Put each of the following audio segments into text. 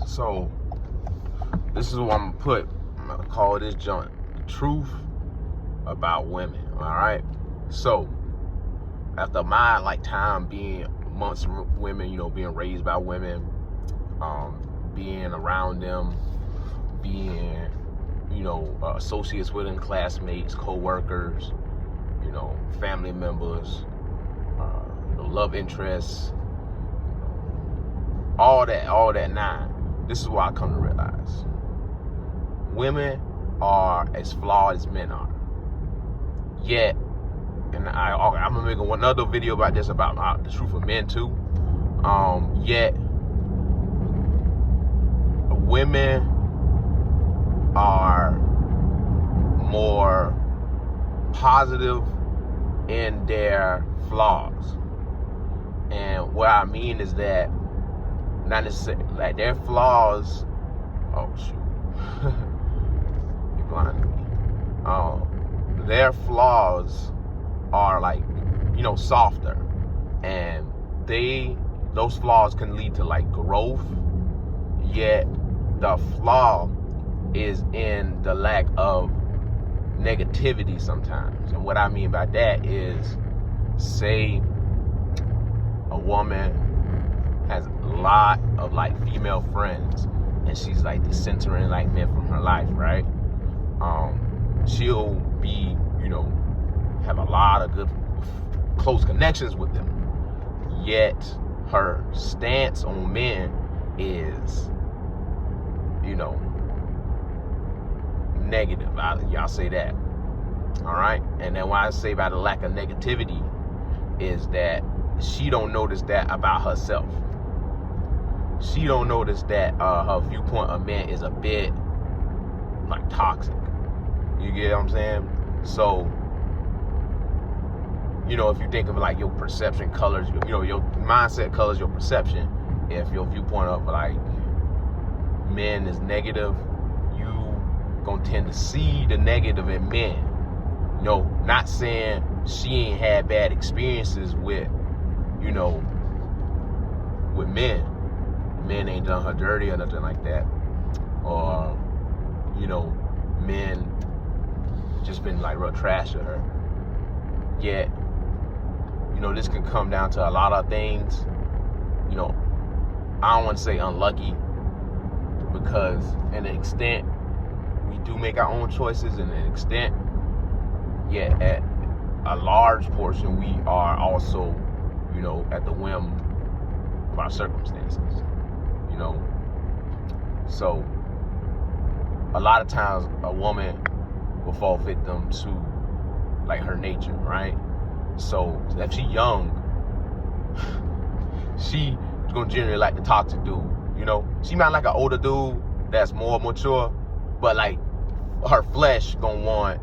So this is what I'm gonna call this joint, the truth about women. All right. So after my time being amongst women, being raised by women, being around them, being associates with them, classmates, co-workers, family members, love interests, all that nine. This is what I come to realize. Women are as flawed as men are. Yet, and I'm gonna make another video about this, about the truth of men too. Yet, women are more positive in their flaws. And what I mean is that, not necessarily, like their flaws, oh shoot, you blinded me. Their flaws are softer, and those flaws can lead to growth, yet the flaw is in the lack of negativity sometimes. And what I mean by that is, say a woman has a lot of female friends, and she's decentering men from her life, right? She'll be, have a lot of good close connections with them, yet her stance on men is, negative. Y'all say that. All right. And then what I say about the lack of negativity is that she don't notice that about herself. She don't notice that her viewpoint of men is a bit toxic. You get what I'm saying? So, if you think of your perception colors, your mindset colors your perception. If your viewpoint of men is negative, you gonna tend to see the negative in men. Not saying she ain't had bad experiences with men. Men ain't done her dirty or nothing like that. Or, men just been real trash to her. Yet, this can come down to a lot of things. I don't want to say unlucky, because in an extent, we do make our own choices in an extent. Yet at a large portion, we are also, at the whim of our circumstances. So a lot of times a woman will fall victim to her nature, right? So if she young, she gonna generally like to talk to dude. She might like an older dude that's more mature, but her flesh gonna want,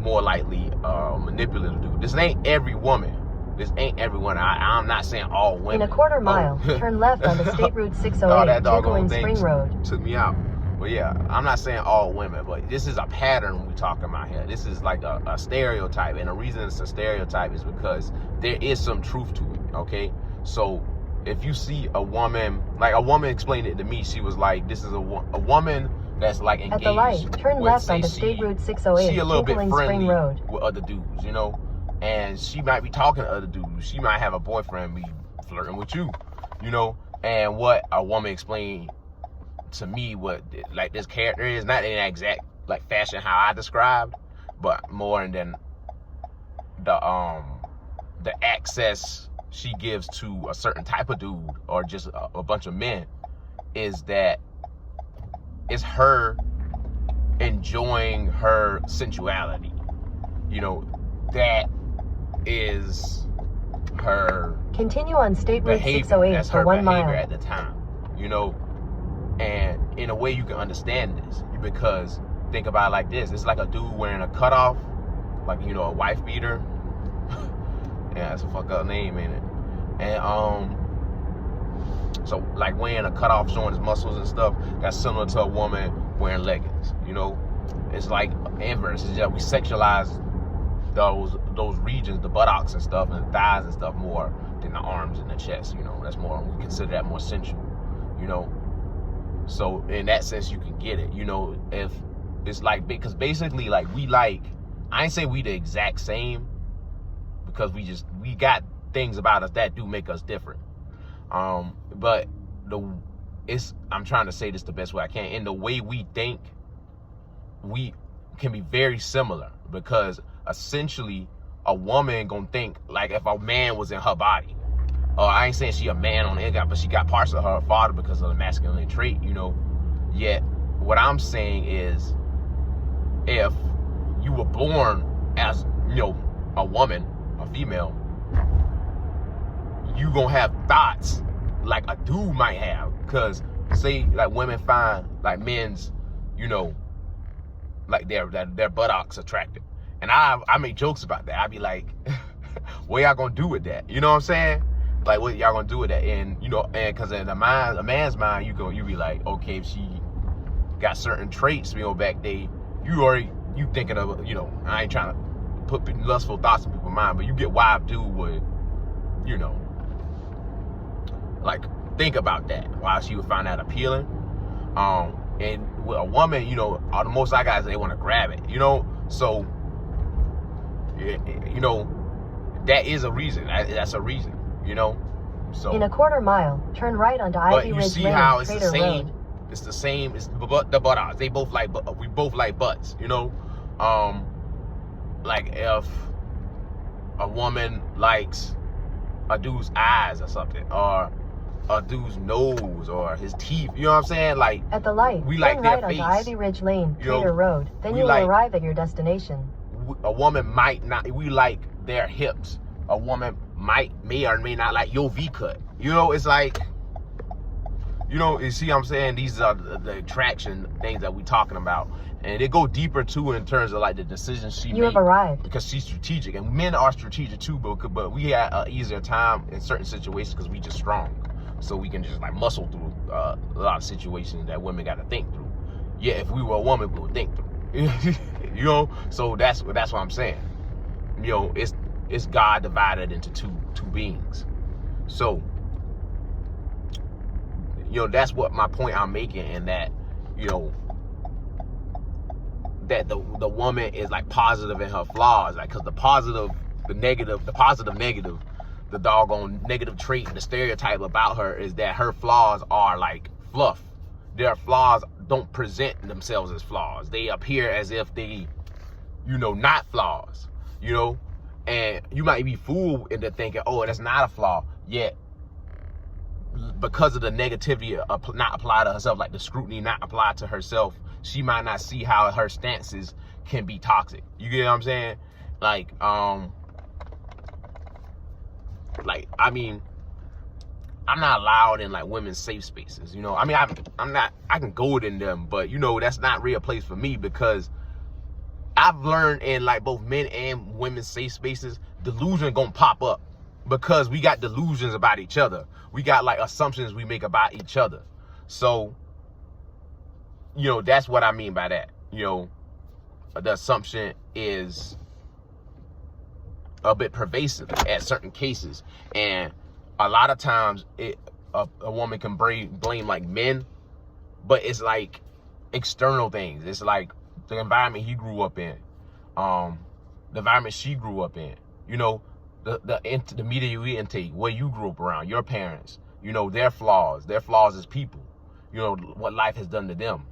more likely manipulative dude. This ain't every woman. I'm not saying all women. In a quarter mile, turn left onto State Route 608, Tickling Spring Road. Took me out. But yeah, I'm not saying all women, but this is a pattern we talking about here. This is a stereotype. And the reason it's a stereotype is because there is some truth to it, okay? So if you see a woman, a woman explained it to me, she was this is a woman that's engaged. At the light, turn left onto State Route 608, she a little bit friendly Spring Road. with other dudes, and she might be talking to other dudes. She might have a boyfriend be flirting with you, and what a woman explained to me what this character is, not in that exact fashion how I described, but more than the access she gives to a certain type of dude or just a bunch of men, is that it's her enjoying her sensuality. That is her Continue on State Route behavior. 608 That's for her 1 behavior mile. at the time, and in a way you can understand this, because think about it like this. It's like a dude wearing a cutoff, a wife beater. Yeah, that's a fuck up name, ain't it? And so wearing a cutoff, showing his muscles and stuff, that's similar to a woman wearing leggings. It's inverse. It's just we sexualize those regions, the buttocks and stuff, and the thighs and stuff, more than the arms and the chest. You know, that's more, we consider that more sensual. You know, so in that sense, you can get it. You know, if it's like, because basically, like, we like, I ain't say we the exact same, because we got things about us that do make us different. But I'm trying to say this the best way I can. In the way we think, we can be very similar, because essentially a woman gonna think like if a man was in her body. I ain't saying she a man on the inside, but she got parts of her father because of the masculine trait, you know. Yet what I'm saying is, if you were born as, you know, a woman, a female, you gonna have thoughts like a dude might have. Because say like women find like men's, you know, like their buttocks attractive, and I make jokes about that. I be like, what y'all gonna do with that? You know what I'm saying? Like, what y'all gonna do with that? And you know, and because in a man's mind, you be like, okay, if she got certain traits, you know, back there, you thinking of, you know, I ain't trying to put lustful thoughts in people's mind, but you get why a dude would, you know, like think about that, why she would find that appealing. And with a woman, you know, all the most I guys, they want to grab it, you know. So, you know, that is a reason. That's a reason, you know. So in a quarter mile, turn right onto Ivy Ridge Lane. But you see how it's the same. Road. It's the same. It's the buttocks. They both like. We both like butts, you know. Like if a woman likes a dude's eyes or something, or a dude's nose or his teeth, you know what I'm saying? Like, at the light, we like their right face. Onto Ivy Ridge Lane, Trader Road. Then you will arrive at your destination. A woman might not. We like their hips. A woman may or may not like your V cut. You know, it's like, you know, you see what I'm saying? These are the attraction things that we talking about. And they go deeper too in terms of like the decisions she made. You have arrived. Because she's strategic, and men are strategic too, but we had an easier time in certain situations because we just strong. So we can just like muscle through a lot of situations that women got to think through. Yeah, if we were a woman, we would think through. You know, so that's what I'm saying. You know, it's God divided into two beings. So, you know, that's what my point I'm making, and that, you know, that the woman is like positive in her flaws, like, because the positive, negative, the doggone negative trait, the stereotype about her is that her flaws are like fluff. Their flaws don't present themselves as flaws. They appear as if they, you know, not flaws, you know. And you might be fooled into thinking, oh, that's not a flaw. Yet, because of the negativity not applied to herself, like the scrutiny not applied to herself, she might not see how her stances can be toxic. You get what I'm saying? Like, I mean, I'm not allowed in like women's safe spaces, you know. I mean, I can go in them, but you know, that's not really a place for me, because I've learned in like both men and women's safe spaces, delusion gonna pop up, because we got delusions about each other. We got like assumptions we make about each other. So, you know, that's what I mean by that. You know, the assumption is a bit pervasive at certain cases, and a lot of times a woman can blame like men, but it's like external things. It's like the environment he grew up in, the environment she grew up in, you know, the media you intake, what you grew up around, your parents, you know, their flaws as people, you know, what life has done to them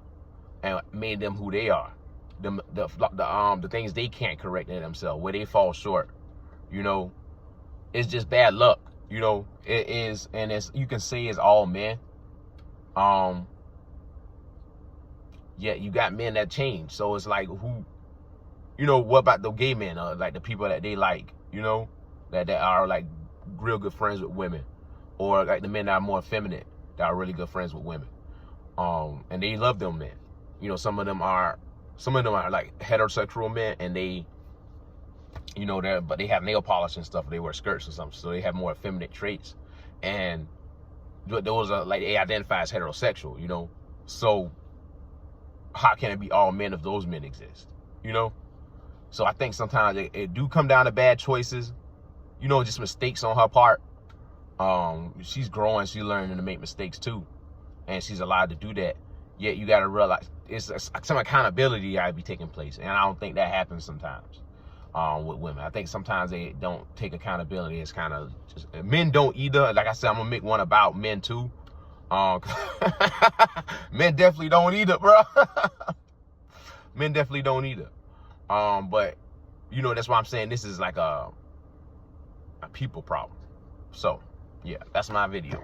and made them who they are, the things they can't correct in themselves, where they fall short. You know, it's just bad luck. You know, it is, and it's, you can say it's all men. Yeah, you got men that change. So it's like, who, you know, what about the gay men, like the people that they like, you know, that are like real good friends with women, or like the men that are more effeminate that are really good friends with women, and they love them men. You know, some of them are like heterosexual men, and they, you know, but they have nail polish and stuff. They wear skirts or something, so they have more effeminate traits, and those are like, they identify as heterosexual. You know, so how can it be all men if those men exist? You know, So I think sometimes it do come down to bad choices, you know, just mistakes on her part. She's growing, she's learning to make mistakes too, and she's allowed to do that. Yet you got to realize it's some accountability got to be taking place, and I don't think that happens sometimes with women. I think sometimes they don't take accountability. It's kind of just, men don't either. Like I said, I'm gonna make one about men too. Men definitely don't either, bro. Men definitely don't either. But you know, that's why I'm saying this is like a people problem. So yeah, that's my video.